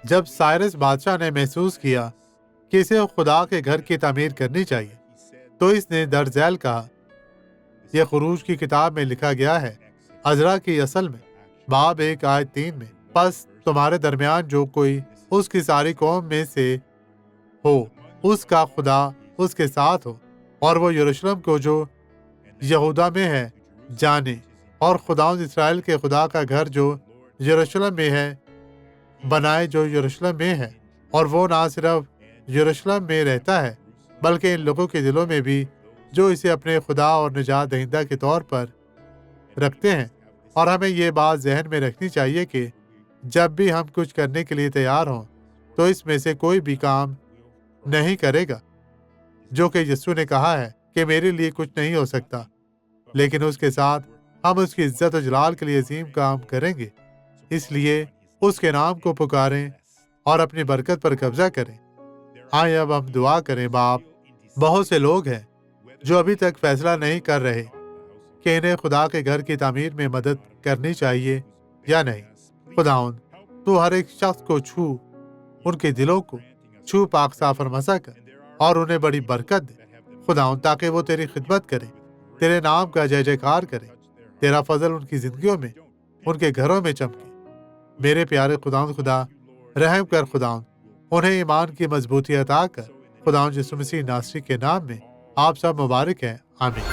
جب سائرس بادشاہ نے محسوس کیا کہ اسے خدا کے گھر کی تعمیر کرنی چاہیے تو اس نے درج ذیل کہا، یہ خروج کی کتاب میں لکھا گیا ہے، عزرا کی اصل میں باب 1 آیت 3 میں، پس تمہارے درمیان جو کوئی اس کی ساری قوم میں سے ہو اس کا خدا اس کے ساتھ ہو، اور وہ یروشلم کو جو یہودا میں ہے جانے، اور خداوند اسرائیل کے خدا کا گھر جو یروشلم میں ہے بنائے، جو یروشلم میں ہے، اور وہ نہ صرف یروشلم میں رہتا ہے بلکہ ان لوگوں کے دلوں میں بھی جو اسے اپنے خدا اور نجات دہندہ کے طور پر رکھتے ہیں۔ اور ہمیں یہ بات ذہن میں رکھنی چاہیے کہ جب بھی ہم کچھ کرنے کے لیے تیار ہوں تو اس میں سے کوئی بھی کام نہیں کرے گا جو کہ یسوع نے کہا ہے کہ میرے لیے کچھ نہیں ہو سکتا، لیکن اس کے ساتھ ہم اس کی عزت و جلال کے لیے عظیم کام کریں گے۔ اس لیے اس کے نام کو پکاریں اور اپنی برکت پر قبضہ کریں۔ آئیں اب ہم دعا کریں۔ باپ، بہت سے لوگ ہیں جو ابھی تک فیصلہ نہیں کر رہے کہ انہیں خدا کے گھر کی تعمیر میں مدد کرنی چاہیے یا نہیں۔ خداوند، تو ہر ایک شخص کو چھو، ان کے دلوں کو چھو، پاک صاف اور مسح کر اور انہیں بڑی برکت دے خداوند، تاکہ وہ تیری خدمت کریں، تیرے نام کا جے جے کار کریں، تیرا فضل ان کی زندگیوں میں، ان کے گھروں میں چمکے۔ میرے پیارے خداوند خدا، رحم کر خداوند، انہیں ایمان کی مضبوطی عطا کر۔ خداوند یسوع مسیح ناصری کے نام میں آپ سب مبارک ہیں، آمین۔